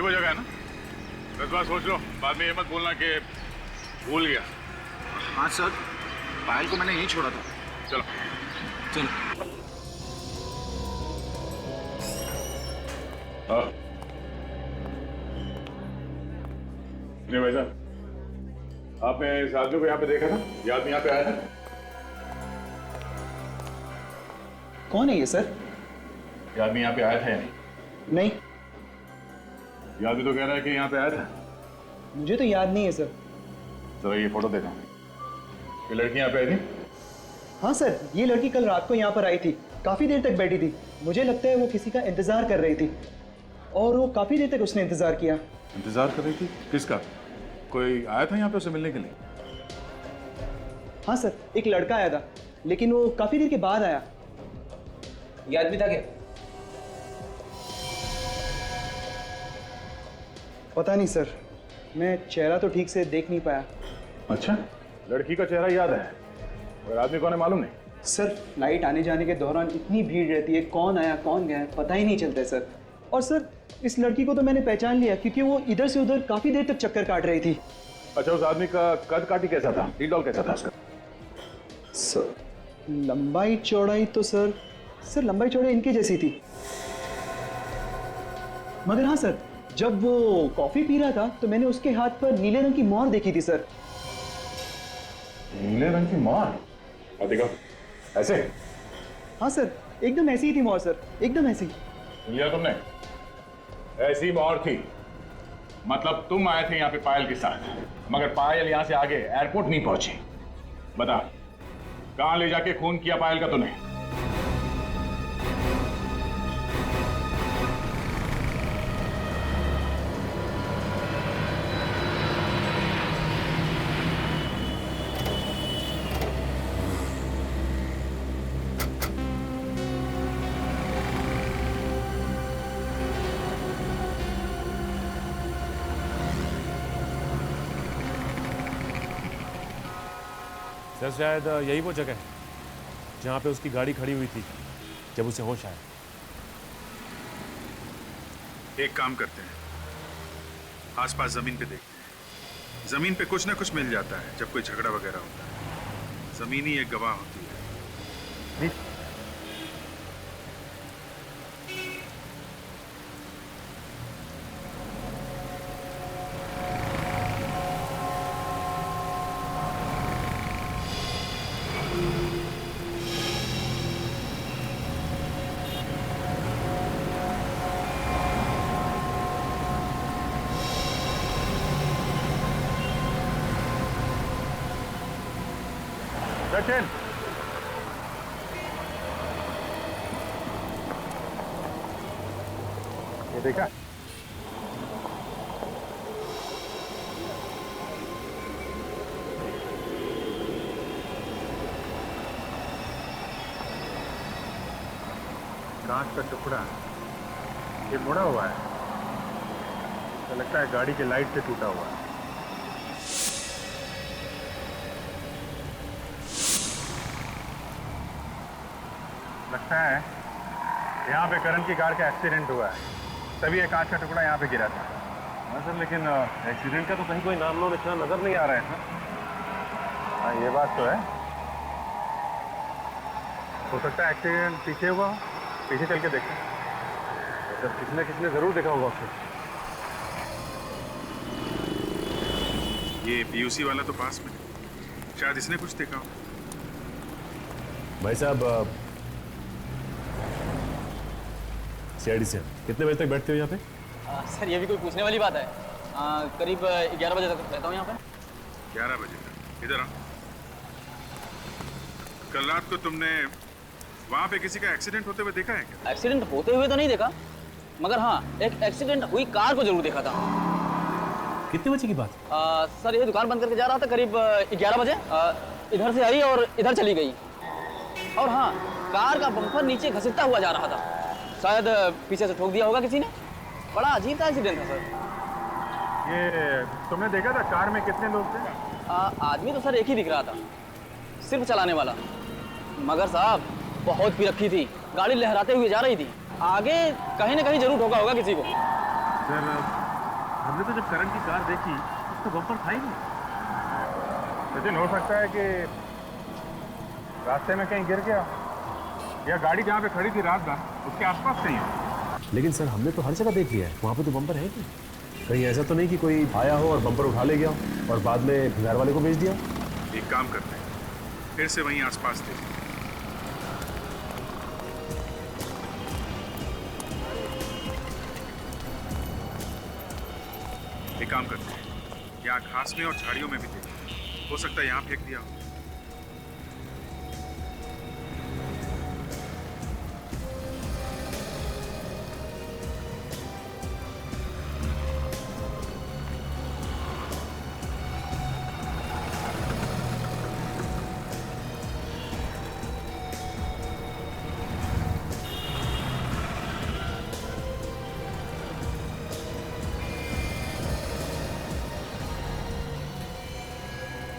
वो जगह है ना? 10 बार सोच लो, बाद में ये मत बोलना कि भूल गया। हाँ सर, पायल को मैंने यहीं छोड़ा था। चलो चलो। हाँ नहीं भाई साहब, आपने इस आदमी को यहाँ पे देखा था? ये आदमी यहाँ पे आया था? कौन है ये सर? ये आदमी यहाँ पे आया था या नहीं? नहीं, ये आदमी तो कह रहा है कि यहाँ पे आया था। मुझे तो याद नहीं है सर। जरा ये फोटो देखा। ये लड़की यहाँ पे आई थी? हाँ सर, ये लड़की कल रात को यहाँ पर आई थी, काफी देर तक बैठी थी। मुझे लगता है वो किसी का इंतजार कर रही थी और वो काफी देर तक उसने इंतजार किया। इंतजार कर रही थी? किसका? कोई आया था यहाँ पे उसे मिलने के लिए? हाँ सर, एक लड़का आया था, लेकिन वो काफी देर के बाद आया। ये आदमी था क्या? पता नहीं सर, मैं चेहरा तो ठीक से देख नहीं पाया। अच्छा, लड़की का चेहरा याद है और आदमी कौन है मालूम नहीं? सर, फ्लाइट आने जाने के दौरान इतनी भीड़ रहती है, कौन आया कौन गया पता ही नहीं चलता है सर। और सर, इस लड़की को तो मैंने पहचान लिया क्योंकि वो इधर से उधर काफी देर तक चक्कर काट रही थी। अच्छा, उस आदमी का कद काठी कैसा था? ढील डॉल कैसा था उसका? सर, लंबाई चौड़ाई तो सर लंबाई चौड़ाई इनकी जैसी थी। मगर हाँ सर, जब वो कॉफी पी रहा था तो मैंने उसके हाथ पर नीले रंग की मोहर देखी थी सर। नीले रंग की मोहर? और देखो ऐसे? हाँ सर, एकदम ऐसी ही थी मोहर सर, एकदम ऐसी। लिया तुमने? ऐसी मोहर थी मतलब तुम आए थे यहाँ पे पायल के साथ, मगर पायल यहाँ से आगे एयरपोर्ट नहीं पहुंची। बता, कहाँ ले जाके खून किया पायल का तूने? सर शायद यही वो जगह है जहाँ पे उसकी गाड़ी खड़ी हुई थी जब उसे होश आया। एक काम करते हैं, आसपास जमीन पे देखते हैं। जमीन पे कुछ ना कुछ मिल जाता है जब कोई झगड़ा वगैरह होता है। जमीन ही एक गवाह होती है। सचिन, ये देखा? कांच का टुकड़ा ये मुड़ा हुआ है, तो लगता है गाड़ी के लाइट से टूटा हुआ है। लगता है यहाँ पे करण की कार का एक्सीडेंट हुआ है, तभी ये कांच का टुकड़ा यहाँ पे गिरा था। हाँ सर, लेकिन एक्सीडेंट का तो कहीं कोई नाम निशान नजर नहीं आ रहा है सर। हाँ, ये बात तो है। हो सकता है एक्सीडेंट पीछे हुआ हो, पीछे चल के देखें। तो किसने जरूर देखा होगा उसे। ये पीयूसी वाला तो पास में, शायद इसने कुछ देखा हो। भाई साहब, सीआईडी से कितने बजे तक बैठते हो यहाँ पे? सर, ये भी कोई पूछने वाली बात है? करीब 11 बजे तक रहता हूँ यहाँ पे। 11 बजे तक? इधर आओ। कल रात को तुमने वहाँ पे किसी का एक्सीडेंट होते हुए देखा है क्या? एक्सीडेंट होते हुए तो नहीं देखा, मगर हाँ, एक एक्सीडेंट हुई कार को जरूर देखा था। कितने बजे की बात? सर, ये दुकान बंद करके जा रहा था करीब 11 बजे। इधर से आई और इधर चली गई। और हाँ, कार का बम्पर नीचे घसीटता हुआ जा रहा था, शायद पीछे से ठोक दिया होगा किसी ने। बड़ा अजीब सा एक्सीडेंट था सर। ये तुमने देखा था कार में कितने लोग थे? आदमी तो सर एक ही दिख रहा था, सिर्फ चलाने वाला। मगर साहब, बहुत पी रखी थी, गाड़ी लहराते हुए जा रही थी। आगे कहीं ना कहीं जरूर ठोका होगा किसी को। सर, हमने तो जब करण की कार देखी तो बम्पर था ही नहीं। सचिन, हो सकता है कि रास्ते में कहीं गिर गया या गाड़ी जहाँ पे खड़ी थी रात भर उसके आसपास कहीं हो। लेकिन सर हमने तो हर जगह देख लिया है, वहाँ पे तो बम्पर है नहीं। कहीं ऐसा तो नहीं कि कोई आया हो और बम्पर उठा ले गया हो और बाद में घर वाले को भेज दिया। एक काम करते हैं, फिर से वहीं आसपास देखें। एक काम करते हैं, यहाँ घास में और झाड़ियों में भी देखें, हो सकता है यहाँ फेंक दिया हो।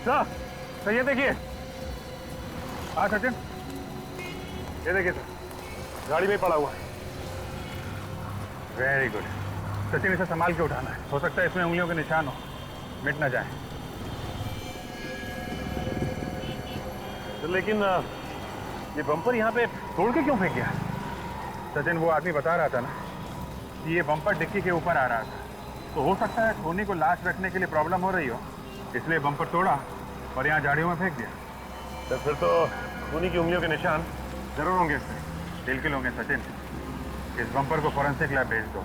सर, तो ये देखिए। हाँ सचिन, ये देखिए सर, गाड़ी में पड़ा हुआ है। वेरी गुड सचिन, इसे संभाल के उठाना है। हो सकता है इसमें उंगलियों के निशान हो, मिट ना जाए। तो लेकिन ये बम्पर यहाँ पे तोड़ के क्यों फेंक गया? सचिन, वो आदमी बता रहा था ना कि ये बम्पर डिक्की के ऊपर आ रहा था, तो हो सकता है धोनी को लाश रखने के लिए प्रॉब्लम हो रही हो, इसलिए बम्पर तोड़ा और यहाँ झाड़ियों में फेंक दिया। तो फिर तो धोनी की उंगलियों के निशान जरूर होंगे इसमें, बिल्कुल होंगे सचिन। इस बम्पर को फॉरेंसिक लैब भेज दो।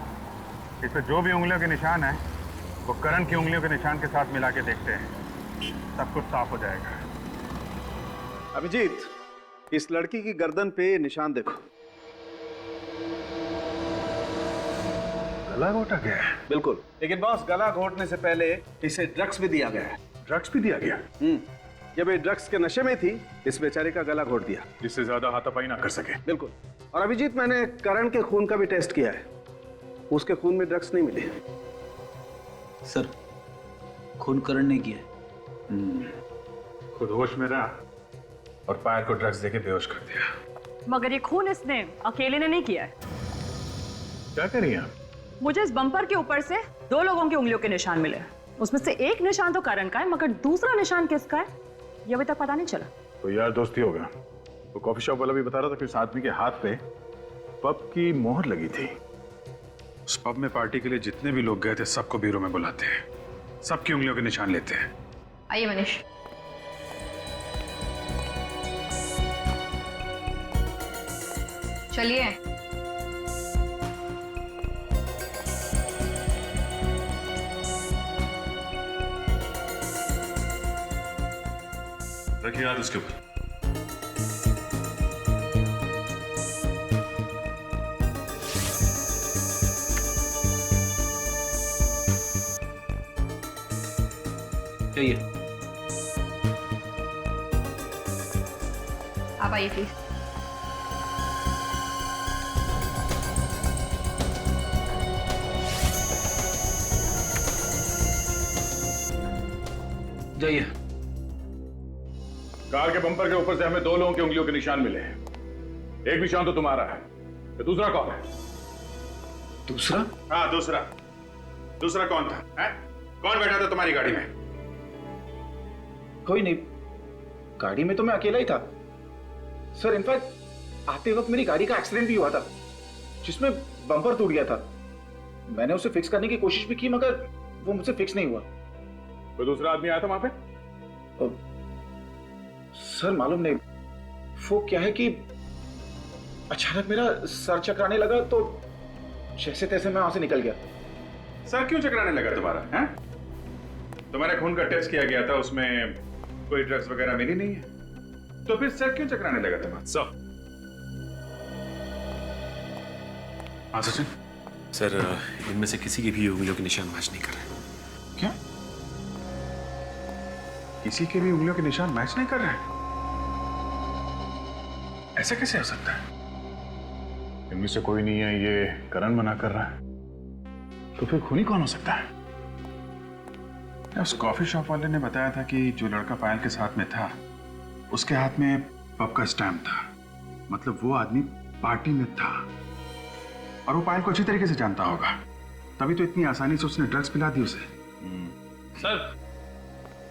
इस पर जो भी उंगलियों के निशान है वो करण की उंगलियों के निशान के साथ मिला के देखते हैं, सब कुछ साफ हो जाएगा। अभिजीत, इस लड़की की गर्दन पे निशान देखो। गला घोटा गया है? बिल्कुल, लेकिन बॉस, गला घोटने से पहले इसे ड्रग्स भी दिया गया है। ड्रग्स भी दिया गया? जब ये ड्रग्स के नशे में थी, इस बेचारे का गला घोट दिया, जिससे ज्यादा हाथापाई ना कर सके। बिल्कुल। और अभिजीत, मैंने करण के खून का भी टेस्ट किया है, उसके खून में ड्रग्स नहीं मिले। सर, खून करण ने किया है। खुद होश में रहा और पायल को ड्रग्स देके बेहोश कर दिया। मगर ये खून इसने अकेले ने नहीं किया है। क्या करिए आप? मुझे इस बम्पर के ऊपर से 2 लोगों की उंगलियों के निशान मिले। उसमें से एक निशान तो करण का है, मगर दूसरा निशान किसका है ये अभी तक पता नहीं चला। तो यार दोस्ती होगा। वो कॉफी शॉप वाला भी बता रहा था कि उस आदमी के हाथ पे पब की मोहर लगी थी। उस पब में पार्टी के लिए जितने भी लोग गए थे सबको ब्यूरो में बुलाते हैं, सबकी उंगलियों के निशान लेते हैं। आइए मनीष। चलिए। रखिए हाथ उसके ऊपर। चाहिए। आप आइए प्लीज। जाइए। कार के बम्पर के ऊपर से हमें 2 लोगों की उंगलियों के निशान मिले हैं। एक निशान तो तुम्हारा है, तो दूसरा कौन है? दूसरा? हाँ, दूसरा कौन था? है? कौन बैठा था तुम्हारी गाड़ी में? कोई नहीं, गाड़ी में तो मैं अकेला ही था सर। इनफैक्ट आते वक्त मेरी गाड़ी का एक्सीडेंट भी हुआ था, जिसमें बम्पर टूट गया था। मैंने उसे फिक्स करने की कोशिश भी की, मगर वो मुझसे फिक्स नहीं हुआ। कोई दूसरा आदमी आया था वहां पे? सर मालूम नहीं, वो क्या है कि अचानक मेरा सर चकराने लगा, तो जैसे तैसे मैं वहां से निकल गया। सर क्यों चकराने लगा तुम्हारा? हैं? तुम्हारे खून का टेस्ट किया गया था, उसमें कोई ड्रग्स वगैरह मिली नहीं है, तो फिर सर क्यों चकराने लगा तुम्हारा? सर। हाँ सचिन। सर, इनमें से किसी की भी उंगलियों के निशान मैच नहीं कर रहे। क्या? किसी के भी उंगलियों के निशान मैच नहीं कर रहे हैं? ऐसा कैसे हो सकता है? इनमें से कोई नहीं है, ये करण मना कर रहा है। तो फिर खूनी कौन हो सकता है? उस कॉफी शॉप वाले ने बताया था कि जो लड़का पायल के साथ में था उसके हाथ में पब का स्टैम्प था, मतलब वो आदमी पार्टी में था और वो पायल को अच्छी तरीके से जानता होगा। तभी तो इतनी आसानी से उसने ड्रग्स पिला दी उसे। सर,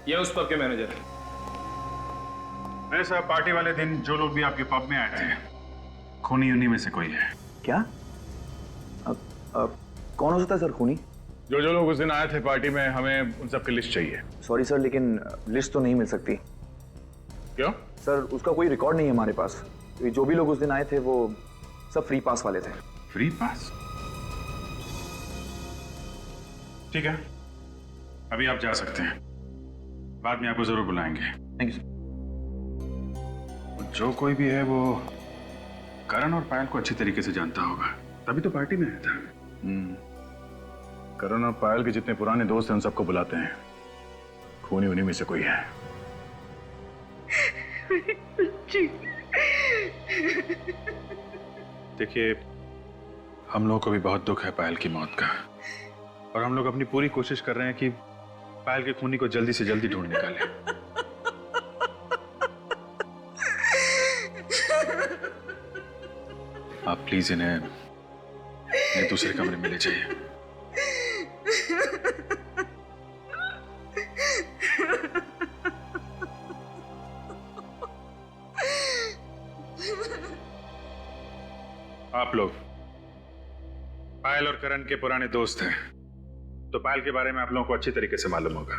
ये उस पब के मैनेजर है। मेरे साहब, पार्टी वाले दिन जो लोग भी आपके पब में आए थे, खूनी उन्हीं में से कोई है। क्या? कौन हो सकता है सर खूनी? जो लोग उस दिन आए थे पार्टी में, हमें उन सबकी लिस्ट चाहिए। सॉरी सर, लेकिन लिस्ट तो नहीं मिल सकती। क्यों? सर, उसका कोई रिकॉर्ड नहीं है हमारे पास। जो भी लोग उस दिन आए थे वो सब फ्री पास वाले थे। Free pass? ठीक है, अभी आप जा सकते हैं, बाद में आपको जरूर बुलाएंगे। Thank you sir. जो कोई भी है वो करण और पायल को अच्छी तरीके से जानता होगा, तभी तो पार्टी में आया था। करण और पायल के जितने पुराने दोस्त हैं उन सबको बुलाते हैं, खूनी उन्हीं में से कोई है। देखिए, हम लोगों को भी बहुत दुख है पायल की मौत का, और हम लोग अपनी पूरी कोशिश कर रहे हैं कि पायल के खूनी को जल्दी से जल्दी ढूंढ निकालें। आप प्लीज इन्हें दूसरे कमरे में ले जाइए। आप लोग पायल और करण के पुराने दोस्त हैं, तो पायल के बारे में आप लोगों को अच्छी तरीके से मालूम होगा।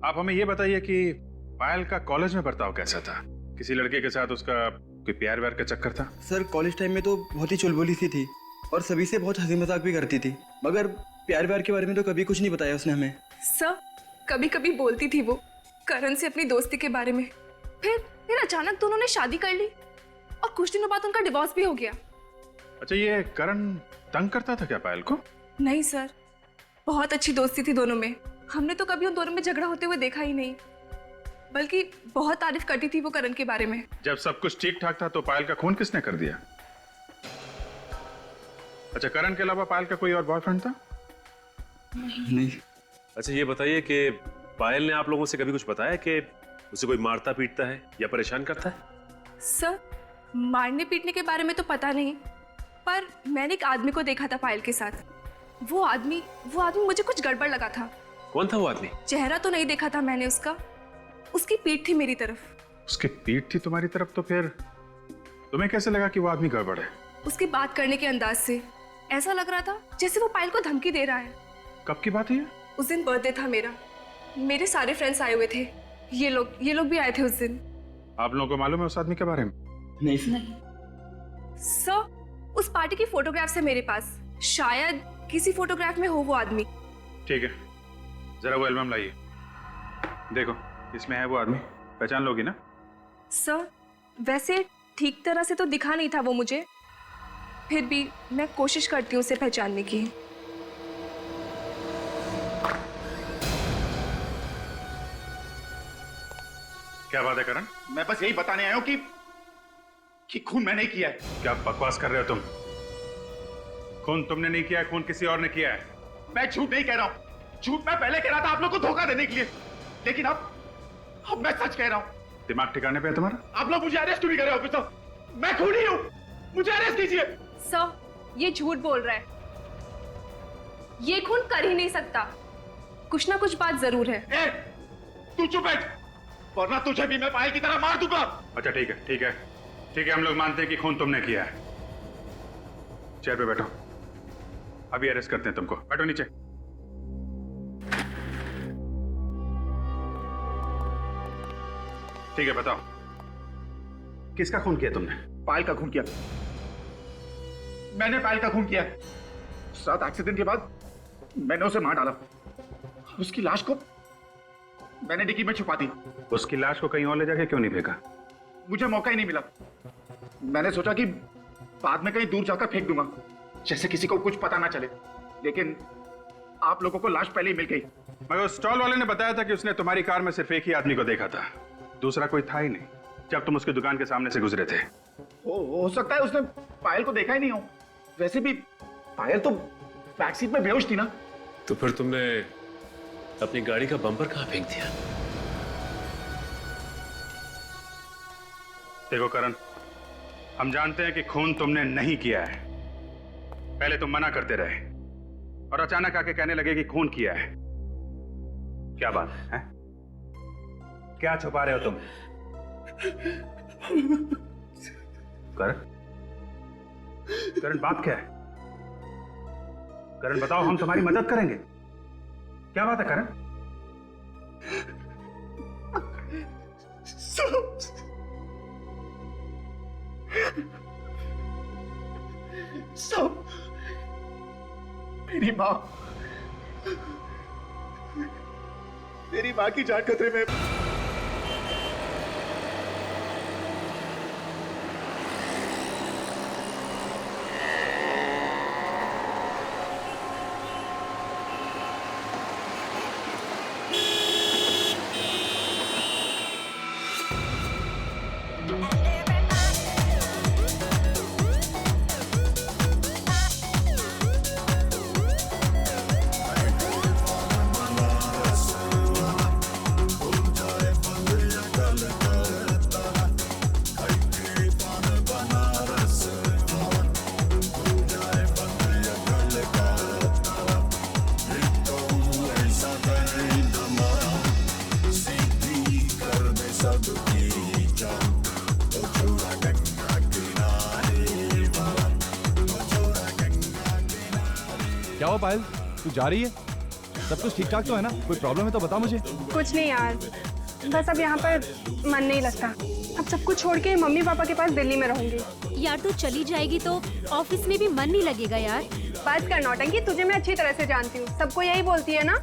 आप हमें यह बताइए कि पायल का कॉलेज में बर्ताव कैसा था? किसी लड़के के साथ उसका कोई प्यार व्यार का चक्कर था? सर, कॉलेज टाइम में तो बहुत ही चुलबुली सी थी और सभी से बहुत हंसी मजाक भी करती थी, मगर प्यार व्यार के बारे में तो कभी कुछ नहीं बताया उसने हमें। सर, कभी कभी बोलती थी वो करण से अपनी दोस्ती के बारे में, फिर अचानक दोनों ने शादी कर ली और कुछ दिनों बाद उनका डिवोर्स भी हो गया। अच्छा, ये करण तंग करता था क्या पायल को? नहीं सर, बहुत अच्छी दोस्ती थी दोनों में। हमने तो कभी उन दोनों में झगड़ा होते हुए देखा ही नहीं, बल्कि बहुत तारीफ करती थी वो करण के बारे में। जब सब कुछ ठीक ठाक था तो पायल का खून किसने कर दिया? अच्छा, करण के अलावा पायल का कोई और बॉयफ्रेंड था? नहीं। अच्छा, ये बताइए कि पायल ने आप लोगों से कभी कुछ बताया कि उसे कोई मारता पीटता है या परेशान करता है? सर, मारने पीटने के बारे में तो पता नहीं, पर मैंने एक आदमी को देखा था पायल के साथ। वो आदमी मुझे कुछ गड़बड़ लगा था। कौन था वो आदमी? चेहरा तो नहीं देखा था मैंने उसका, उसकी पीठ थी मेरी तरफ। उसकी पीठ थी तुम्हारी तरफ? तो फिर तुम्हें कैसे लगा कि वो आदमी गड़बड़ है? उसकी बात करने के अंदाज से ऐसा लग रहा था जैसे वो पायल को धमकी दे रहा है। कब की बात है ये? उस दिन बर्थडे था मेरा, मेरे सारे फ्रेंड्स आए हुए थे, ये लोग भी आए थे उस दिन। आप लोगों को मालूम है उस आदमी के बारे में? नहीं सर, उस पार्टी की फोटोग्राफ्स है मेरे पास, शायद किसी फोटोग्राफ में हो वो आदमी। ठीक है, जरा वो एल्बम लाइए, देखो इसमें है वो आदमी, पहचान लोगी ना? सर, वैसे ठीक तरह से तो दिखा नहीं था वो मुझे, फिर भी मैं कोशिश करती हूँ उसे पहचानने की। क्या बात है करण? मैं बस यही बताने आया हूँ कि खून मैंने ही किया है। क्या बकवास कर रहे हो तुम? खून तुमने नहीं किया है, खून किसी और ने किया है। मैं झूठ नहीं कह रहा हूँ, झूठ मैं पहले कह रहा था आप लोग को धोखा देने के लिए, लेकिन अब मैं सच कह रहा हूँ। दिमाग ठिकाने पे है तुम्हारा? आप लोग मुझे अरेस्ट क्यों नहीं कर रहे ऑफिसर? मैं खूनी हूँ, मुझे अरेस्ट कीजिए। सर, ये झूठ बोल रहा है, ये खून कर ही नहीं सकता, कुछ ना कुछ बात जरूर है। ए, तू चुप बैठ, वरना तुझे भी मैं पायल की तरह मार दूंगा। अच्छा ठीक है, ठीक है, ठीक है, हम लोग मानते हैं कि खून तुमने किया है। चेयर पे बैठो, अभी अरेस्ट करते हैं तुमको। बैठो नीचे। ठीक है, बताओ किसका खून किया तुमने? पायल का खून किया, मैंने पायल का खून किया। साथ एक्सीडेंट के बाद मैंने उसे मार डाला, उसकी लाश को मैंने डिक्की में छुपा दी। उसकी लाश को कहीं और ले जाके क्यों नहीं फेंका? मुझे मौका ही नहीं मिला। मैंने सोचा कि बाद में कहीं दूर जाकर फेंक दूंगा, जैसे किसी को कुछ पता ना चले, लेकिन आप लोगों को लाश पहले ही मिल गई। मगर उस स्टॉल वाले ने बताया था कि उसने तुम्हारी कार में सिर्फ एक ही आदमी को देखा था, दूसरा कोई था ही नहीं जब तुम उसकी दुकान के सामने से गुजरे थे। हो सकता है उसने पायल को देखा ही नहीं हो। वैसे भी पायल तो बैक सीट में बेहोश थी ना। तो फिर तुमने अपनी गाड़ी का बम्पर कहां फेंक दिया? देखो करण, हम जानते हैं कि खून तुमने नहीं किया है, पहले तुम मना करते रहे, और अचानक आके कहने लगे कि खून किया है। क्या बात है? क्या छुपा रहे हो तुम? करण, बात क्या है? करण बताओ, हम तुम्हारी मदद करेंगे। क्या बात है करण? सब मेरी मां की जान खतरे में। क्या हुआ पायल, तू जा रही है? सब कुछ ठीक ठाक तो है ना? कोई प्रॉब्लम है तो बता मुझे। कुछ नहीं यार, बस अब यहाँ पर मन नहीं लगता। अब सब कुछ छोड़ के मम्मी पापा के पास दिल्ली में रहूंगी। यार तू चली जाएगी तो ऑफिस में भी मन नहीं लगेगा यार। बस कर नौटंकी, तुझे मैं अच्छी तरह से जानती हूँ, सबको यही बोलती है ना।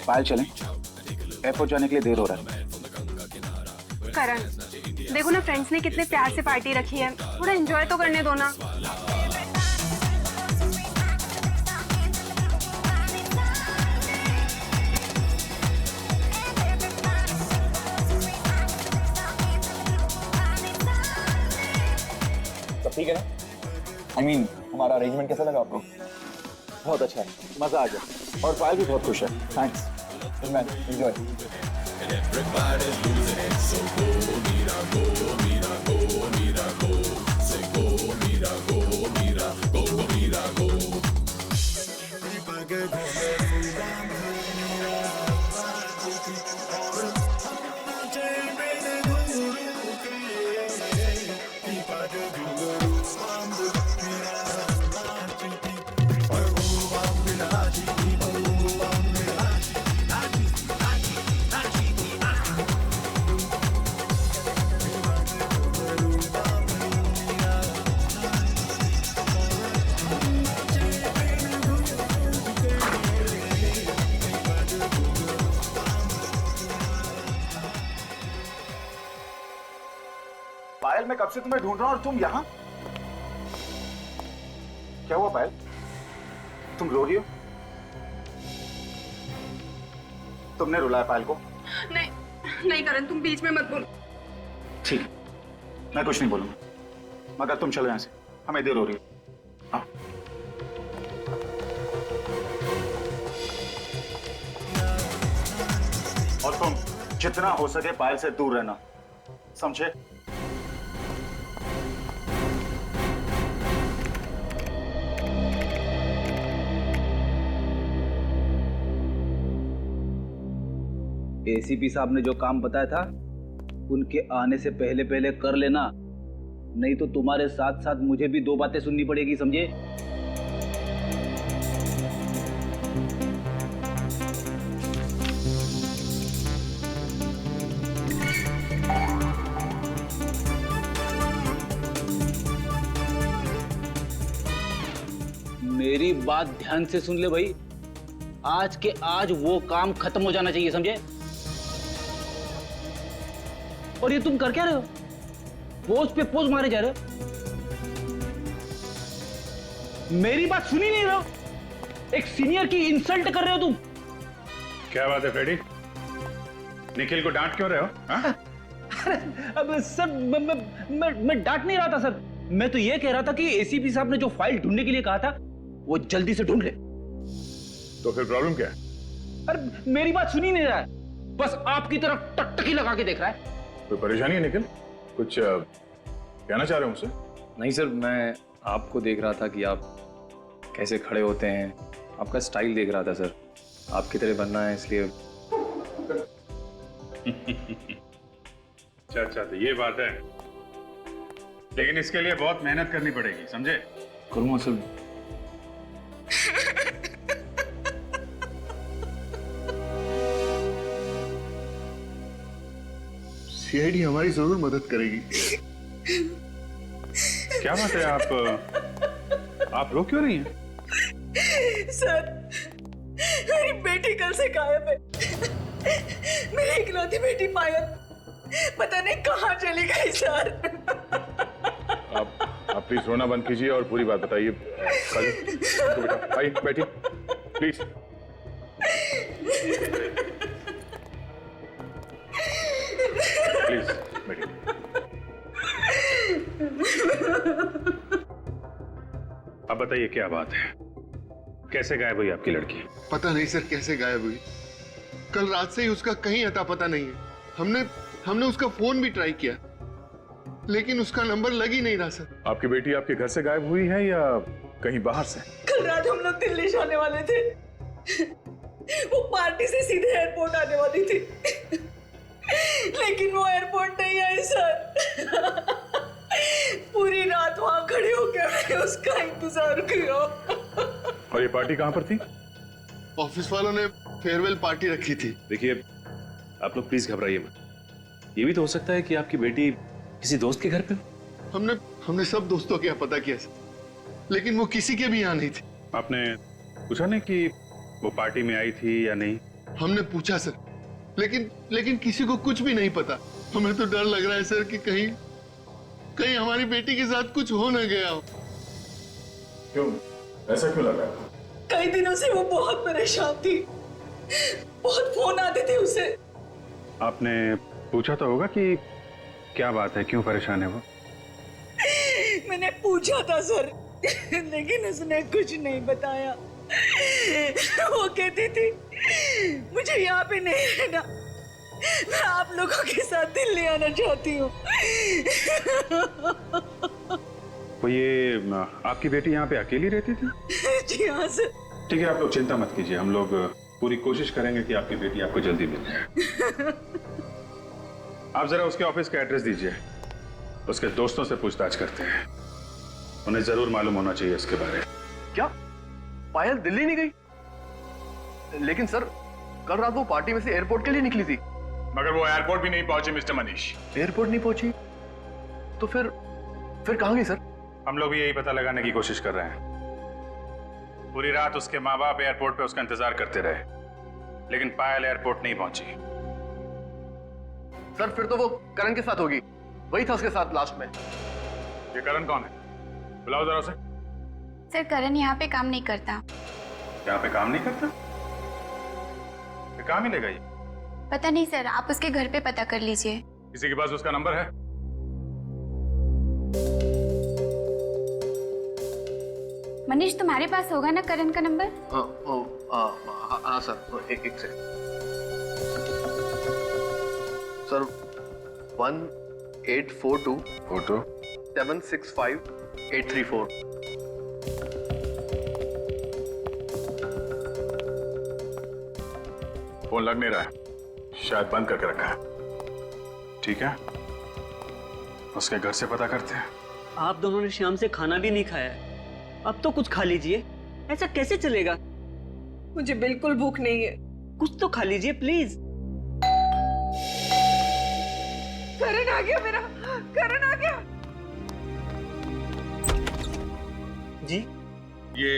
पायल चलें? एयरपोर्ट जाने के लिए देर हो रहा है। करण, देखो ना फ्रेंड्स ने कितने प्यार से पार्टी रखी है, थोड़ा एंजॉय तो करने दो ना। सब ठीक है ना? I mean, हमारा अरेंजमेंट कैसा लगा आपको? बहुत अच्छा है, मजा आ गया और पायल भी बहुत खुश है। Thanks man, enjoy. पायल, मैं कब से तुम्हें ढूंढ रहा हूं और तुम यहाँ? क्या हुआ पायल? तुम रो रही हो? तुमने रुलाया पायल को? नहीं नहीं करण, तुम बीच में मत बोलो। ठीक, मैं कुछ नहीं बोलूंगा, मगर तुम चलो यहाँ से, हमें देर हो रही है। आओ। और तुम जितना हो सके पायल से दूर रहना, समझे? एसीपी साहब ने जो काम बताया था उनके आने से पहले पहले कर लेना, नहीं तो तुम्हारे साथ साथ मुझे भी दो बातें सुननी पड़ेगी, समझे? मेरी बात ध्यान से सुन ले भाई, आज के आज वो काम खत्म हो जाना चाहिए, समझे? और ये तुम कर क्या रहे हो? पोज पे पोज मारे जा रहे हो। मेरी बात सुनी नहीं रहे हो? एक सीनियर की इंसल्ट कर रहे हो तुम। क्या बात है फ्रेडी, निखिल को डांट क्यों रहे हो? हाँ? अब सर मैं डांट नहीं रहा था सर, मैं तो ये कह रहा था कि एसीपी साहब ने जो फाइल ढूंढने के लिए कहा था वो जल्दी से ढूंढ ले। तो फिर प्रॉब्लम क्या है? अरे मेरी बात सुनी नहीं रहा है, बस आपकी तरफ टकटकी लगा के देख रहा है। कोई परेशानी है निखिल? कुछ कहना चाह रहे हो मुझसे? नहीं सर, मैं आपको देख रहा था कि आप कैसे खड़े होते हैं, आपका स्टाइल देख रहा था सर, आपकी तरह बनना है इसलिए। अच्छा, तो ये बात है, लेकिन इसके लिए बहुत मेहनत करनी पड़ेगी, समझे? करूँगा सर। सीआईडी हमारी जरूर मदद करेगी। क्या बात है, आप रो क्यों रही हैं? सर, मेरी बेटी कल से गायब है। मेरी इकलौती बेटी पायल पता नहीं कहाँ चली गई सर। आप प्लीज रोना बंद कीजिए और पूरी बात बताइए। बेटा आइए, बैठिए प्लीज। प्लीज बैठिए। अब बताइए क्या बात है, कैसे गायब हुई आपकी लड़की? पता नहीं सर कैसे गायब हुई, कल रात से ही उसका कहीं अता पता नहीं है। हमने उसका फोन भी ट्राई किया लेकिन उसका नंबर लग ही नहीं रहा सर। आपकी बेटी आपके घर से गायब हुई है या कहीं बाहर से? कल रात हम लोग दिल्ली जाने वाले थे, वो पार्टी से सीधे एयरपोर्ट आने वाली थी, लेकिन वो एयरपोर्ट नहीं आई सर। पूरी रात वहां खड़े होकर मैंने उसका इंतजार किया। और ये पार्टी कहां पर थी? ऑफिस वालों ने फेयरवेल पार्टी रखी थी। देखिए आप लोग प्लीज घबराइए मत, ये भी तो हो सकता है कि आपकी बेटी किसी दोस्त के घर पे हो। हमने सब दोस्तों के यहाँ पता किया सर, लेकिन वो किसी के भी यहाँ नहीं थी। आपने पूछा नहीं कि वो पार्टी में आई थी या नहीं? हमने पूछा सर, लेकिन किसी को कुछ भी नहीं पता। हमें तो डर लग रहा है सर कि कहीं हमारी बेटी के साथ कुछ हो न गया हो। क्यों, ऐसा क्यों लग रहा है? कई दिनों से वो बहुत परेशान थी, बहुत फोन आते थे उसे। आपने पूछा तो होगा कि क्या बात है, क्यों परेशान है वो? मैंने पूछा था सर, लेकिन उसने कुछ नहीं बताया। वो कहती थी मुझे यहाँ पे नहीं रहना, मैं आप लोगों के साथ दिल्ली आना चाहती हूँ। वो ये आपकी बेटी यहाँ पे अकेली रहती थी? जी हाँ सर। ठीक है, आप लोग चिंता मत कीजिए, हम लोग पूरी कोशिश करेंगे कि आपकी बेटी आपको जल्दी मिल जाए। आप जरा उसके ऑफिस का एड्रेस दीजिए, उसके दोस्तों से पूछताछ करते हैं, उन्हें जरूर मालूम होना चाहिए इसके बारे में। क्या पायल दिल्ली नहीं गई? लेकिन सर कल रात वो पार्टी में से एयरपोर्ट के लिए निकली थी। मगर वो एयरपोर्ट भी नहीं पहुंची मिस्टर मनीष। एयरपोर्ट नहीं पहुंची तो फिर कहां गई सर? हम लोग भी यही पता लगाने की कोशिश कर रहे हैं। पूरी रात उसके माँ बाप एयरपोर्ट पे उसका इंतजार करते रहे, लेकिन पायल एयरपोर्ट नहीं पहुंची। सर फिर तो वो करण के साथ होगी, वही था उसके साथ लास्ट में। ये करण कौन है? बुलाओ जरा उसे। सर करण यहाँ पे काम नहीं करता। यहाँ पे काम नहीं करता? ये कहाँ मिलेगा ये? पता नहीं सर, आप उसके घर पे पता कर लीजिए। किसी के पास उसका नंबर है? मनीष तुम्हारे पास होगा ना करण का नंबर? हाँ सर, एक से सर 1842 765 834। फोन लग नहीं रहा है, शायद बंद करके रखा है। ठीक है, उसके घर से पता करते हैं। आप दोनों ने शाम से खाना भी नहीं खाया है, अब तो कुछ खा लीजिए। ऐसा कैसे चलेगा? मुझे बिल्कुल भूख नहीं है। कुछ तो खा लीजिए प्लीज। करण आ गया मेरा, करण आ गया। जी ये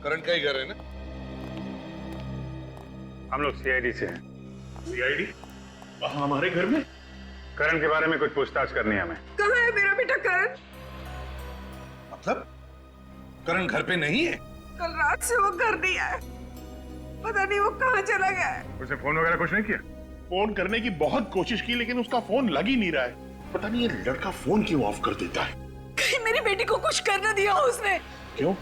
करण का ही घर है ना? हम लोग सीआईडी से हैं। सीआईडी? हमारे घर में? करण के बारे में कुछ पूछताछ करनी है हमें। कहाँ है मेरा बेटा करण? मतलब करण घर पे नहीं है? कल रात से वो घर नहीं आया, पता नहीं वो कहाँ चला गया है। उसने फोन वगैरह कुछ नहीं किया? फोन करने की बहुत कोशिश की लेकिन उसका फोन लग ही नहीं रहा है। पता नहीं ये लड़का फोन क्यों ऑफ कर देता है। कहीं मेरी बेटी को कुछ कर न दिया उसने। क्यों?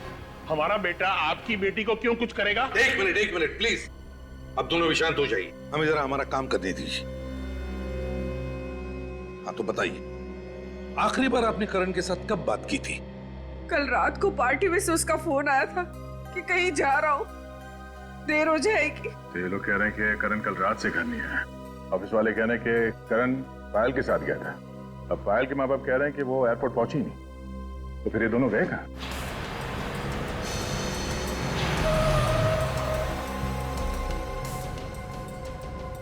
हमारा बेटा आपकी बेटी को क्यों कुछ करेगा? एक मिनट प्लीज, अब दोनों शांत हो जाइए, हमें जरा हमारा काम करने दीजिए। हाँ तो बताइए, आखिरी बार आपने करण के साथ कब बात की थी? कल रात को पार्टी में से उसका फोन आया था कि कहीं जा रहा हूँ, देर हो जाएगी। तो ये लोग कह रहे हैं कि करण कल रात से घर नहीं आया। ऑफिस वाले कह रहे हैं कि करण पायल के साथ गया था। अब पायल के माँ बाप कह रहे हैं कि वो एयरपोर्ट पहुंची नहीं, तो फिर ये दोनों गए कहाँ?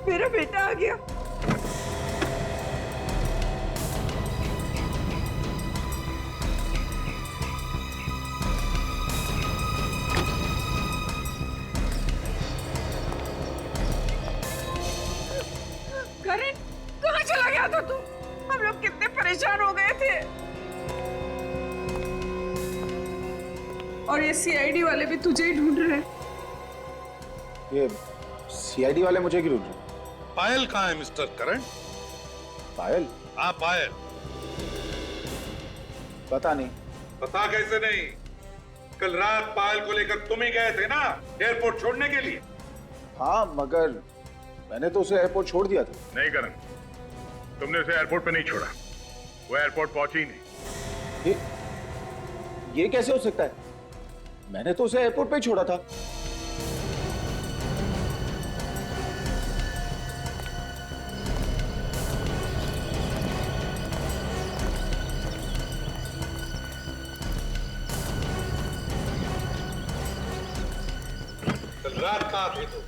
मेरा बेटा आ गया। करण, कहाँ चला गया था तू? हम लोग कितने परेशान हो गए थे। और ये सीआईडी वाले भी तुझे ही ढूंढ रहे हैं। ये सीआईडी वाले मुझे क्यों ढूंढ रहे हैं? पायल कहाँ है मिस्टर करण? पायल? हाँ पायल। पता नहीं। पता कैसे नहीं? कल रात पायल को लेकर तुम ही गए थे ना एयरपोर्ट छोड़ने के लिए? हाँ मगर मैंने तो उसे एयरपोर्ट छोड़ दिया था। नहीं करण, तुमने उसे एयरपोर्ट पे नहीं छोड़ा, वो एयरपोर्ट पहुंची ही नहीं। ये कैसे हो सकता है? मैंने तो उसे एयरपोर्ट पे ही छोड़ा था। कल रात कहाँ थे तुम?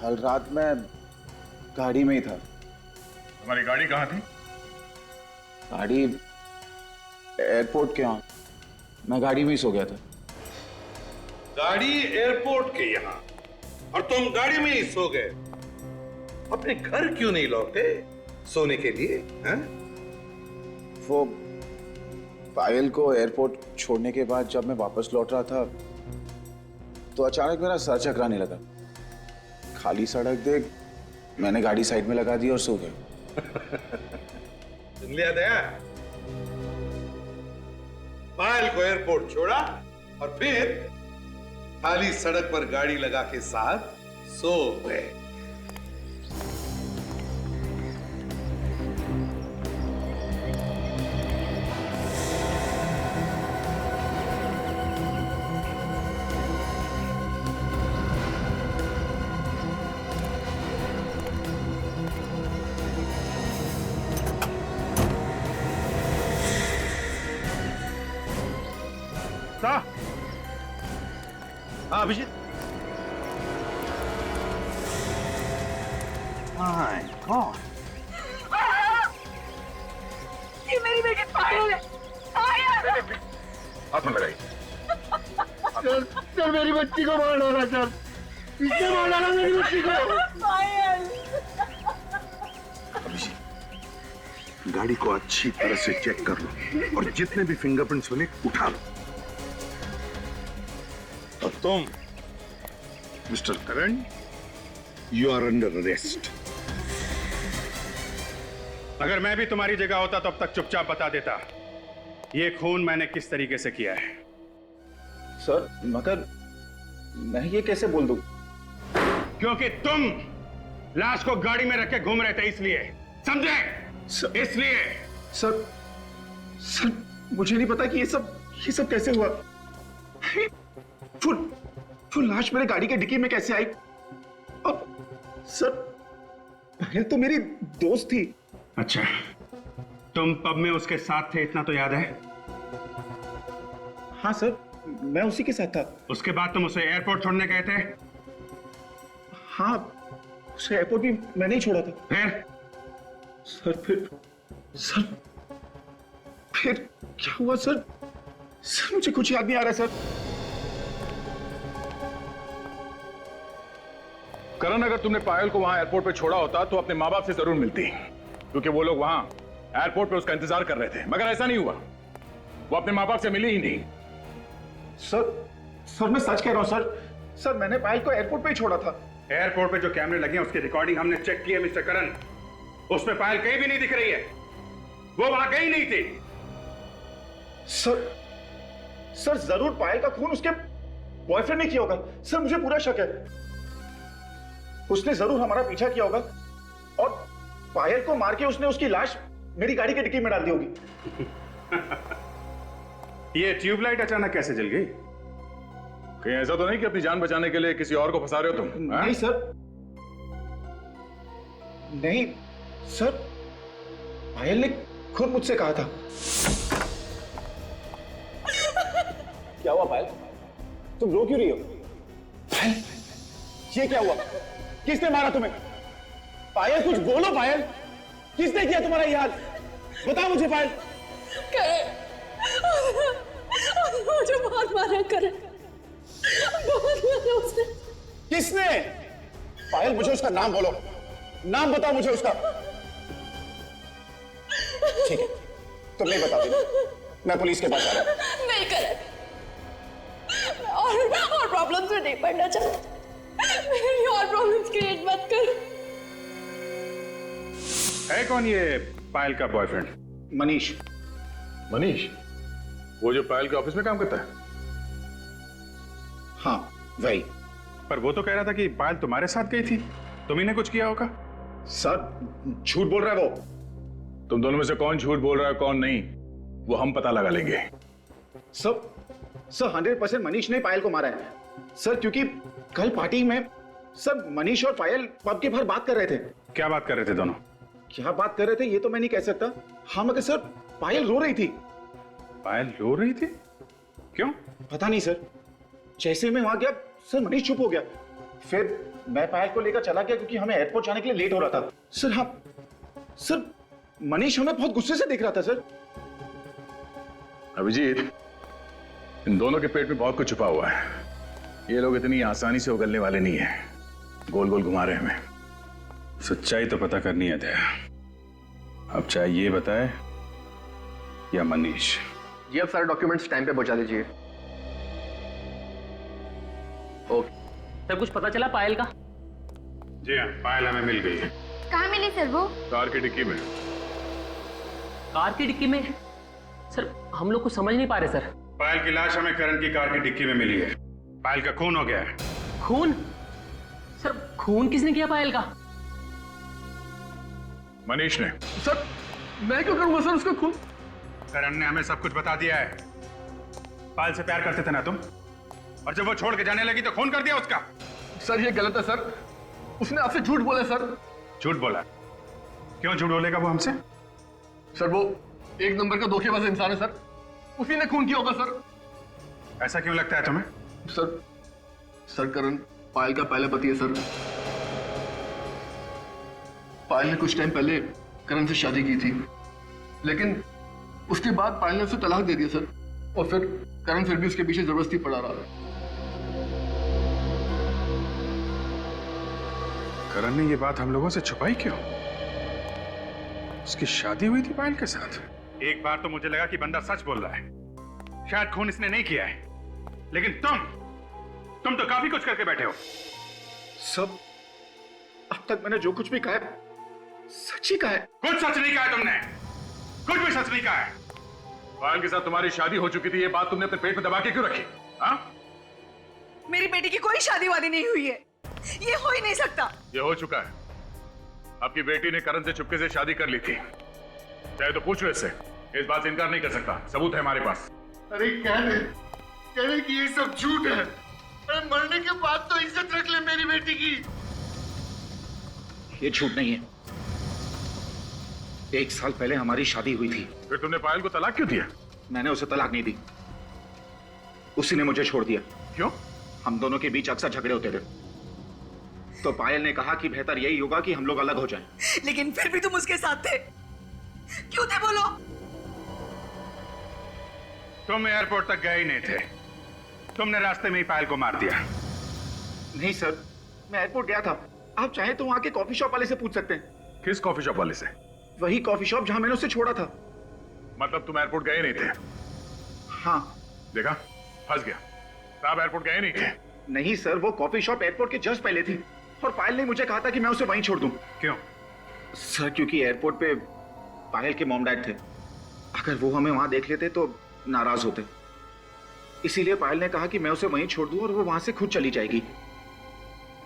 कल रात में गाड़ी में ही था। तुम्हारी गाड़ी कहाँ थी? गाड़ी एयरपोर्ट के यहाँ, मैं गाड़ी में ही सो गया था। गाड़ी एयरपोर्ट के यहाँ और तुम गाड़ी में ही सो गए? अपने घर क्यों नहीं लौटे सोने के लिए? हैं? वो पायल को एयरपोर्ट छोड़ने के बाद जब मैं वापस लौट रहा था तो अचानक मेरा सर चकराने लगा। खाली सड़क देख मैंने गाड़ी साइड में लगा दी और सो गया। सुन लिया दया? पायल को एयरपोर्ट छोड़ा और फिर खाली सड़क पर गाड़ी लगा के साथ सो गए। हाँ अभिजीत। माय गॉड, ये मेरी बेटी पायल है। पायल! हाथ में लगाई। सर मेरी बच्ची को मार डाला सर, इसने मार डाला मेरी बच्ची को। पायल! गाड़ी को अच्छी तरह से चेक कर लो और जितने भी फिंगरप्रिंट्स बने उठा लो। और तुम Mister Karan, you are under arrest. अगर मैं भी तुम्हारी जगह होता तो अब तक चुपचाप बता देता ये खून मैंने किस तरीके से किया है। सर मगर मैं ये कैसे बोल दूं? क्योंकि तुम लाश को गाड़ी में रख के घूम रहे थे, इसलिए। समझे? इसलिए। सर मुझे नहीं पता कि ये सब कैसे हुआ। वो लाश मेरे गाड़ी के डिक्की में कैसे आई? और सर पायल तो मेरी दोस्त थी। अच्छा, तुम पब में उसके साथ थे, इतना तो याद है? हाँ सर, मैं उसी के साथ था। उसके बाद तुम उसे एयरपोर्ट छोड़ने गए थे? हाँ, उसे एयरपोर्ट भी मैंने ही छोड़ा था। फिर? सर फिर क्या हुआ सर? सर मुझे कुछ याद नहीं आ रहा सर। करण करण, अगर तुमने पायल को वहां एयरपोर्ट पे छोड़ा होता तो अपने माँ बाप से जरूर मिलती, क्योंकि वो लोग वहां एयरपोर्ट पे उसका इंतजार कर रहे थे। मगर ऐसा नहीं हुआ, वो अपने माँ बाप से मिली ही नहीं। सर मैं सच कह रहा हूँ सर, मैंने पायल को एयरपोर्ट पे ही छोड़ा था। एयरपोर्ट पे जो कैमरे लगे हैं उसकी रिकॉर्डिंग हमने चेक की है मिस्टर करण, उसमें पायल कहीं भी नहीं दिख रही है, वो वहां गई नहीं थी। सर जरूर पायल का खून उसके बॉयफ्रेंड ने किया होगा। सर मुझे पूरा शक है, उसने जरूर हमारा पीछा किया होगा और पायल को मार के उसने उसकी लाश मेरी गाड़ी की डिक्की में डाल दी होगी। ये ट्यूबलाइट अचानक कैसे जल गई? कहीं ऐसा तो नहीं कि अपनी जान बचाने के लिए किसी और को फंसा रहे हो तुम? नहीं सर, नहीं सर, पायल ने खुद मुझसे कहा था। क्या हुआ पायल? तुम रो क्यों रही हो? पायल, ये क्या हुआ? किसने मारा तुम्हें? पायल कुछ बोलो पायल, किसने किया तुम्हारा ये हाल? बताओ मुझे पायल। मुझे बहुत मारा करे, बहुत मारा उसने। किसने? पायल मुझे उसका नाम बोलो, नाम बताओ मुझे उसका। ठीक है, तुम नहीं बता देना, मैं पुलिस के पास आ रहा हूं। नहीं करे, और प्रॉब्लम्स में नहीं पड़ना चाहता। मेरी और प्रॉब्लम्स क्रिएट मत कर। है कौन ये पायल का बॉयफ्रेंड? मनीष। मनीष? वो जो पायल के ऑफिस में काम करता है? हाँ वही। पर वो तो कह रहा था कि पायल तुम्हारे साथ गई थी, तुम्ही ने कुछ किया होगा। सर झूठ बोल रहा है वो। तुम दोनों में से कौन झूठ बोल रहा है कौन नहीं, वो हम पता लगा लेंगे। सर 100% मनीष ने पायल को मारा है सर, क्योंकि कल पार्टी में सर मनीष और पायल पब के बाहर बात कर रहे थे। क्या बात कर रहे थे दोनों? क्या बात कर रहे थे ये तो मैं नहीं कह सकता। हाँ मगर सर पायल रो रही थी। पायल रो रही थी? क्यों? पता नहीं सर, जैसे मैं वहां गया सर मनीष चुप हो गया, फिर मैं पायल को लेकर चला गया क्योंकि हमें एयरपोर्ट जाने के लिए लेट हो रहा था। सर हाँ सर, मनीष हमें बहुत गुस्से से देख रहा था सर। अभिजीत, इन दोनों के पेट में बहुत कुछ छुपा हुआ है, ये लोग इतनी आसानी से उगलने वाले नहीं है, गोल गोल घुमा रहे हमें। सच्चाई तो पता करनी है दया, अब चाहे ये बताए या मनीष। जी आप सारे डॉक्यूमेंट्स टाइम पे पहुंचा दीजिए। ओके सर, कुछ पता चला पायल का? जी हाँ, पायल हमें मिल गई है। कहाँ मिली सर वो? कार की डिक्की में। कार की डिक्की में? सर हम लोग कुछ समझ नहीं पा रहे सर। पायल की लाश हमें करण की कार की डिक्की में मिली है। पायल का खून हो गया है। खून? सर खून किसने किया पायल का? मनीष ने। सर मैं क्यों करूंगा सर उसका खून? करण ने हमें सब कुछ बता दिया है। पायल से प्यार करते थे ना तुम, और जब वो छोड़ के जाने लगी तो खून कर दिया उसका। सर ये गलत है सर, उसने आपसे झूठ बोला सर। झूठ बोला? क्यों झूठ बोलेगा वो हमसे? सर वो एक नंबर का धोखेबाज इंसान है सर, उसी ने खून किया होगा सर। ऐसा क्यों लगता है तुम्हें? सर करण पायल का पहला पति है सर। पायल ने कुछ टाइम पहले करण से शादी की थी, लेकिन उसके बाद पायल ने उसे तलाक दे दिया सर, और फिर करण फिर भी उसके पीछे जबरदस्ती पड़ा रहा। करण ने ये बात हम लोगों से छुपाई क्यों? उसकी शादी हुई थी पायल के साथ। एक बार तो मुझे लगा कि बंदा सच बोल रहा है, शायद खून इसने नहीं किया है, लेकिन तुम तो काफी कुछ करके बैठे हो। सब अब तक मैंने जो कुछ भी कहा है सच ही कहा है। कुछ सच नहीं कहा है तुमने, कुछ भी सच नहीं कहा है। पायल के साथ तुम्हारी शादी हो चुकी थी, ये बात तुमने अपने पेट में दबा के क्यों रखी? हाँ? मेरी बेटी की कोई शादी वादी नहीं हुई है, ये हो ही नहीं सकता। ये हो चुका है। आपकी बेटी ने करण से चुपके से शादी कर ली थी, चाहे तो पूछ लो इससे, इस बात से इनकार नहीं कर सकता, सबूत है हमारे पास। अरे कह रहे कि ये सब झूठ है। अरे मरने के बाद तो इज्जत रख ले मेरी बेटी की। ये झूठ नहीं है, 1 साल पहले हमारी शादी हुई थी। फिर तुमने पायल को तलाक क्यों दिया? मैंने उसे तलाक नहीं दी, उसी ने मुझे छोड़ दिया। क्यों? हम दोनों के बीच अक्सर झगड़े होते थे, तो पायल ने कहा कि बेहतर यही होगा कि हम लोग अलग हो जाएं। लेकिन फिर भी तुम उसके साथ थे, क्यों थे बोलो? तुम एयरपोर्ट तक गए ही नहीं थे, तुमने रास्ते में ही पायल को मार दिया। नहीं सर, मैं एयरपोर्ट गया था, आप चाहे तो वहां के कॉफी शॉप वाले से पूछ सकते हैं। किस कॉफी शॉप वाले से? वही कॉफी शॉप जहां मैंने उसे छोड़ा था। मतलब तुम एयरपोर्ट गए नहीं थे? हाँ। देखा, फंस गया। साहब एयरपोर्ट गए नहीं थे? नहीं सर, वो कॉफी शॉप एयरपोर्ट के जस्ट पहले थी और पायल ने मुझे कहा था कि मैं उसे वहीं छोड़ दूं। क्यों? सर क्योंकि एयरपोर्ट पे पायल के मॉम डैड थे, अगर वो हमें वहां देख लेते तो नाराज होते, इसीलिए पायल ने कहा कि मैं उसे वहीं छोड़ दूं और वो वहां से खुद चली जाएगी।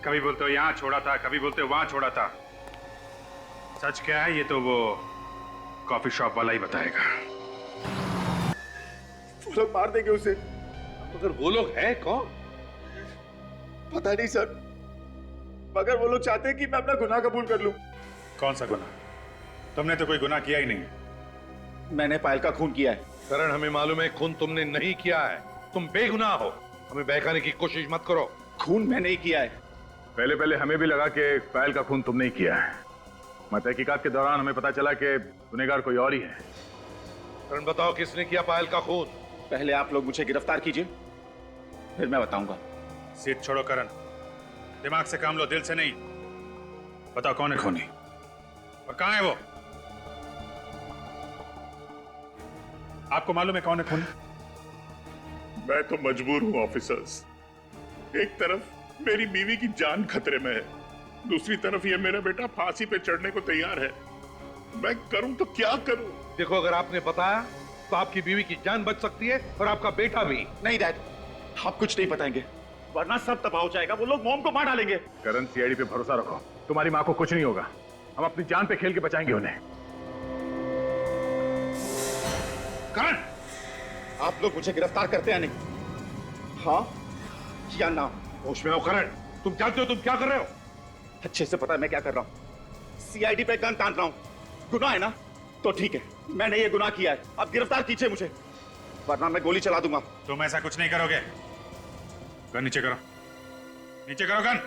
कभी बोलते हो यहाँ छोड़ा था, कभी बोलते हो वहां छोड़ा था। सच क्या है ये तो वो कॉफी शॉप वाला ही बताएगा। वो लोग मार देंगे उसे। मगर वो लोग हैं कौन? पता नहीं सर, मगर वो लोग चाहते हैं कि मैं अपना गुनाह कबूल कर लूं। कौन सा गुनाह? तुमने तो कोई गुनाह किया ही नहीं। मैंने पायल का खून किया है। करण, हमें मालूम है खून तुमने नहीं किया है, तुम बेगुनाह हो। हमें बहकाने की कोशिश मत करो। खून मैंने ही किया है। पहले पहले हमें भी लगा कि पायल का खून तुमने ही किया है, मगर तहकीकात के दौरान हमें पता चला कि गुनहगार कोई और ही है। करण, बताओ किसने किया पायल का खून? पहले आप लोग मुझे गिरफ्तार कीजिए, फिर मैं बताऊंगा। सीट छोड़ो करण, दिमाग से काम लो, दिल से नहीं। बताओ कौन है खूनी और कहां है वो? आपको मालूम है कौन है खूनी? मैं तो मजबूर हूं ऑफिसर्स। एक तरफ मेरी बीवी की जान खतरे में है, दूसरी तरफ ये मेरा बेटा फांसी पे चढ़ने को तैयार है। मैं करूं तो क्या करूं? देखो, अगर आपने बताया तो आपकी बीवी की जान बच सकती है और आपका बेटा भी। नहीं डैड, आप कुछ नहीं बताएंगे, वरना सब तबाह हो जाएगा। वो लोग मॉम को मार डालेंगे। करण, सीआईडी पे भरोसा रखो, तुम्हारी माँ को कुछ नहीं होगा। हम अपनी जान पे खेल के बचाएंगे उन्हें। करण, आप लोग मुझे गिरफ्तार करते हैं नहीं? हाँ या ना? होश में हो करण, तुम जानते हो तुम क्या कर रहे हो? अच्छे से पता है मैं क्या कर रहा हूँ। सीआईडी पे गन तान रहा हूँ। गुनाह है ना? तो ठीक है, मैंने ये गुनाह किया है, अब गिरफ्तार कीजिए मुझे, वरना मैं गोली चला दूंगा। तुम ऐसा कुछ नहीं करोगे। गन नीचे करो, नीचे करो गन।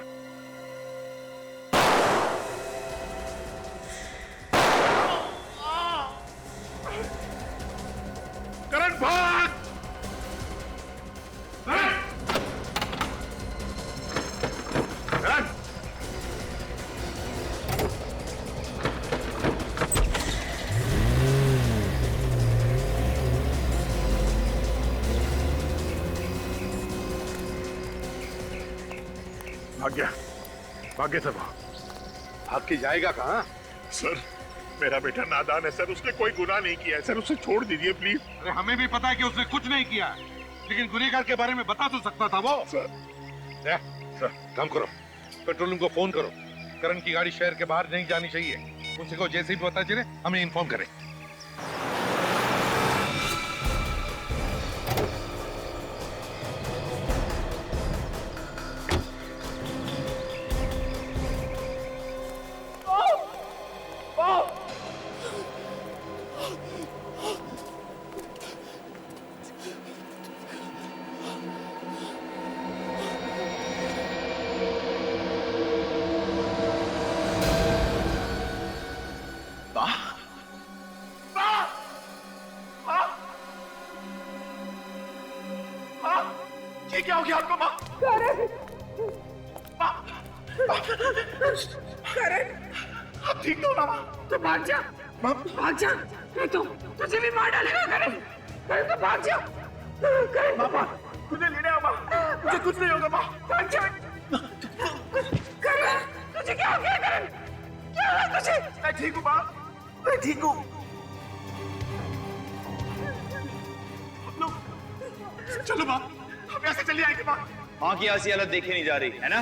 करण भाग! भाग्य सब भाग के जाएगा कहाँ? सर, मेरा बेटा नादान है सर, उसने कोई गुनाह नहीं किया है सर, उसे छोड़ दीजिए प्लीज। अरे हमें भी पता है कि उसने कुछ नहीं किया, लेकिन गुनहगार के बारे में बता तो सकता था वो। सर काम करो, पेट्रोल रूम को फोन करो। करण की गाड़ी शहर के बाहर नहीं जानी चाहिए। उसी को जैसे भी पता चले हमें इन्फॉर्म करें। ये क्या हो गया आपको माँ? करण, आप ठीक तो हो ना माँ? तो भाग जा, भाग जा, नहीं तो तुझे भी मार डालेगा। करण, करण तो भाग जा। करण, माँ मुझे लेने आओ माँ, मुझे कुछ नहीं होगा माँ। भाग जा। करण, तुझे क्या हो गया? करण, क्या हुआ तुझे? मैं ठीक हूँ माँ, मैं ठीक हूँ। चलो माँ, हम यहाँ से चली आएंगे माँ। माँ की ऐसी हालत देखी नहीं जा रही है ना?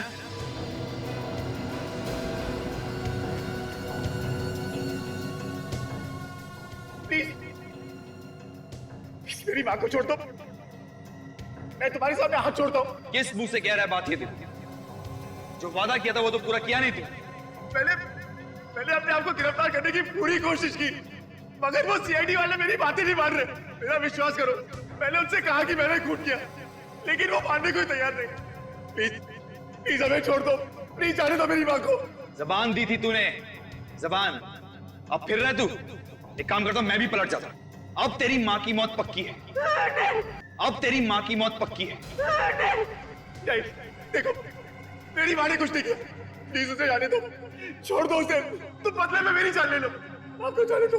प्लीज मेरी माँ को छोड़ दो, मैं तुम्हारे सामने हाथ छोड़ता हूँ। किस मुंह से कह रहा है बात ये तू? जो वादा किया था वो तो पूरा किया नहीं तू। मैंने अपने आप को गिरफ्तार करने की पूरी कोशिश की, मगर वो सीआईडी वाले मेरी बातें नहीं मान रहे। मेरा विश्वास करो, मैंने उनसे कहा कि मैंने खून किया, लेकिन वो मानने को ही तैयार नहीं। प्लीज प्लीज हमें छोड़ दो, प्लीज जाने दो मेरी माँ को। जबान दी थी तूने, जबान। अब फिर रहे तू। एक काम करता हूं, मैं भी पलट जाता। अब तेरी माँ की मौत पक्की है, अब तेरी माँ की मौत पक्की है। नहीं, देखो मेरी माँ ने कुछ नहीं किया, प्लीज उसे जाने दो, छोड़ दो उसे, तुम बदले में मेरी जान ले लो, आपको जाने दो।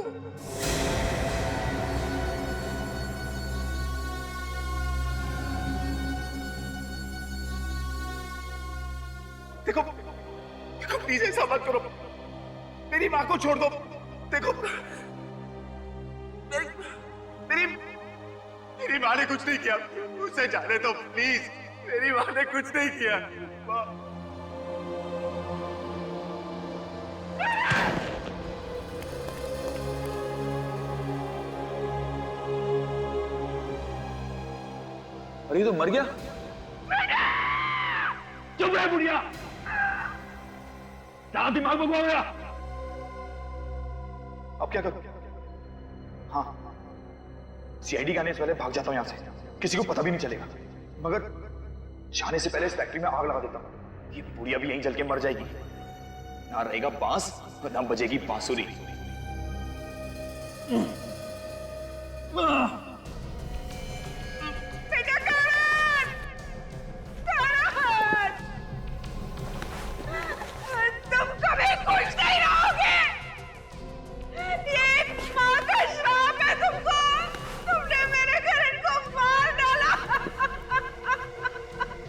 देखो देखो प्लीज ऐसा मत करो, मेरी माँ को छोड़ दो। देखो मेरी माँ ने कुछ नहीं किया, उसे जाने दो प्लीज, मेरी माँ ने कुछ नहीं किया। अरे ये तो मर गया। चुप रहे बुढ़िया, क्या दिमाग में घुमा गया? अब क्या करूं? हाँ, सीआईडी के आने से पहले भाग जाता हूं यहां से, किसी को पता भी नहीं चलेगा। मगर जाने से पहले इस फैक्ट्री में आग लगा देता हूं, ये बुढ़िया भी यहीं जल के मर जाएगी। ना रहेगा बांस और ना बजेगी बांसुरी।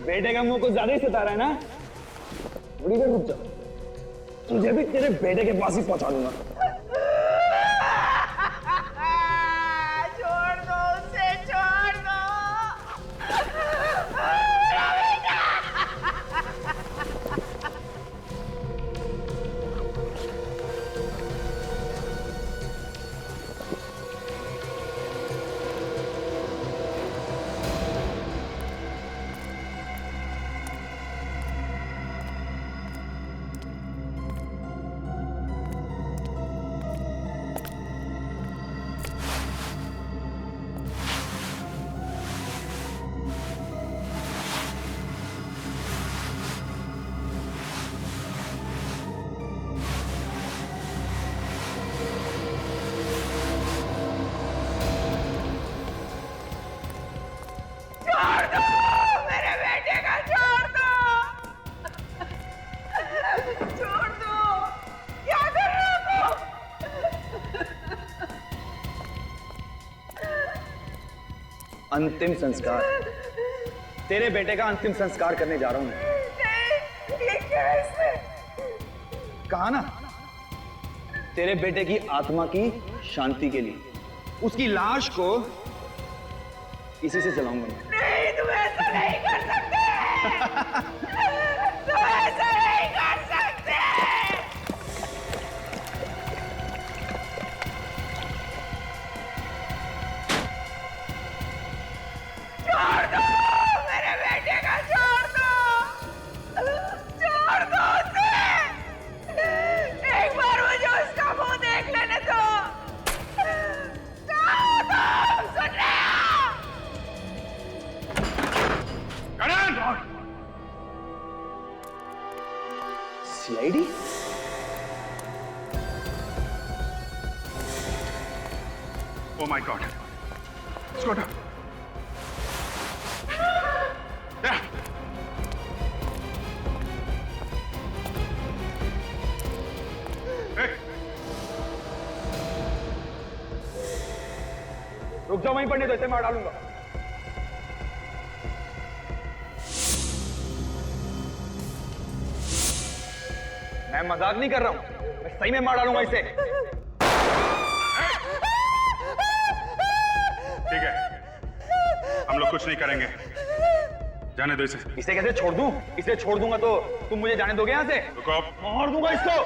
बेटे का मुंह को ज्यादा ही सता रहा है ना? थोड़ी देर रुक जा, तुझे भी तेरे बेटे के पास ही पहुंचा दूंगा। छोड़ दो उसे, छोड़ दो। अंतिम संस्कार, तेरे बेटे का अंतिम संस्कार करने जा रहा हूं। कहा ना, तेरे बेटे की आत्मा की शांति के लिए उसकी लाश को इसी से जलाऊंगा। नहीं, तुम ऐसा नहीं कर सकते। तुम ऐसा नहीं कर सकते। छोड़ दो मेरे बेटे का, छोड़ दो, छोड़ दो उसे। एक बार मुझे उसका मुंह देख लेने दो। छोड़ दो, सुन रहे हो? CID? Oh my God! Scott! Yeah. Hey. रुक जाओ वहीं पर, नहीं तो ऐसे मार डालूंगा। मैं मजाक नहीं कर रहा हूं, मैं सही में मार डालूंगा इसे। ठीक है, हम लोग कुछ नहीं करेंगे, जाने दो इसे। इसे कैसे छोड़ दूं? इसे छोड़ दूंगा तो तुम मुझे जाने दोगे यहाँ से? रुको, मार दूंगा इसको।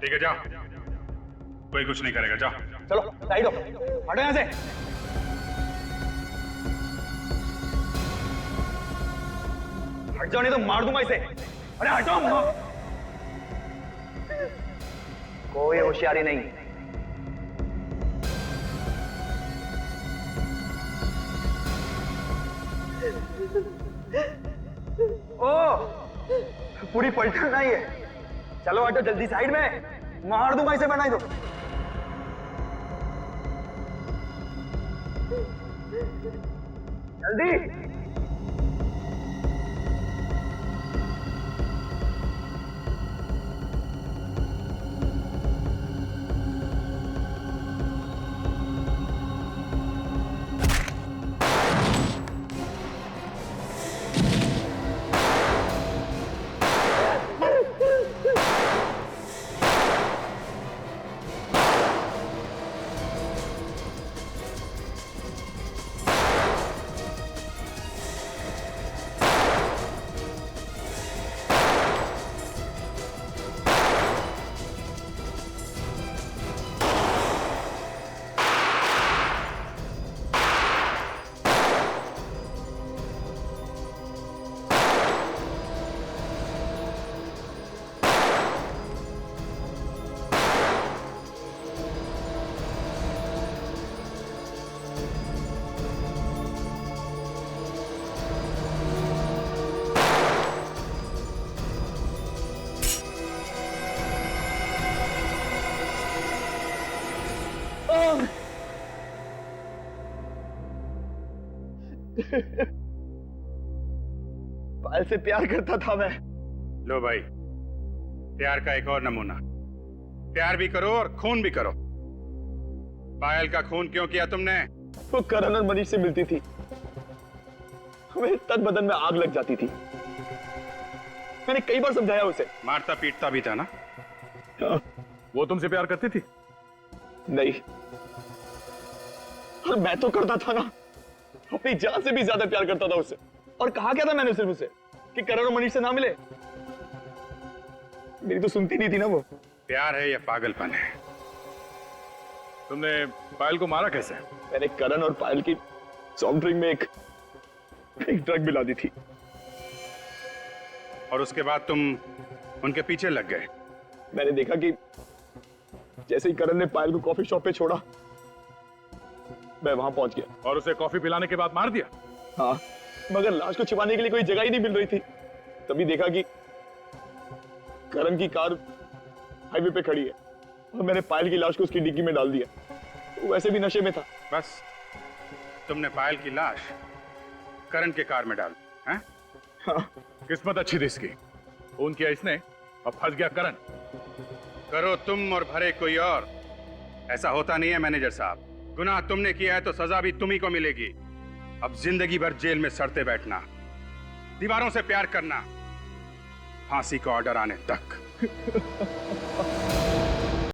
ठीक है, जाओ, कोई कुछ नहीं करेगा, जाओ। चलो साइड हो, हटो यहाँ से। हट जाओ नहीं तो मार दूंगा इसे। अरे हटो। कोई होशियारी नहीं। ओ, पूरी पलटन नहीं है। चलो हटो जल्दी साइड में, मार दूंगा इसे, बनाई दो। जल्दी। पायल से प्यार करता था मैं। लो भाई, प्यार का एक और नमूना। प्यार भी करो और खून भी करो। पायल का खून क्यों किया तुमने? वो करण और मनीष से मिलती थी, मेरे तन बदन में आग लग जाती थी। मैंने कई बार समझाया उसे। मारता पीटता भी था ना? वो तुमसे प्यार करती थी? नहीं, और मैं तो करता था ना, अपनी जान से भी ज्यादा प्यार करता था उससे। और कहा क्या था मैंने सिर्फ उसे कि करण और मनीष से ना मिले। मेरी तो सुनती नहीं थी ना वो। प्यार है या पागलपन है? तुमने पायल को मारा कैसे? मैंने करण और पायल की सॉफ्ट ड्रिंक में एक ड्रग मिला दी थी। और उसके बाद तुम उनके पीछे लग गए? मैंने देखा कि जैसे ही करण ने पायल को कॉफी शॉप पे छोड़ा, मैं वहां पहुंच गया। और उसे कॉफी पिलाने के बाद मार दिया? हाँ, मगर लाश को छिपाने के लिए कोई जगह ही नहीं मिल रही थी। तभी देखा कि करण की कार हाईवे पे खड़ी है और मैंने पायल की लाश को उसकी डिग्गी में डाल दिया। वो वैसे भी नशे में था। बस तुमने पायल की लाश करण के कार में डाल, हैं? हाँ। किस्मत अच्छी थी इसकी, खून किया इसने और फंस गया करण। करो तुम और भरे कोई और, ऐसा होता नहीं है मैनेजर साहब। गुनाह तुमने किया है तो सजा भी तुम्ही को मिलेगी। अब जिंदगी भर जेल में सड़ते बैठना, दीवारों से प्यार करना, फांसी का ऑर्डर आने तक।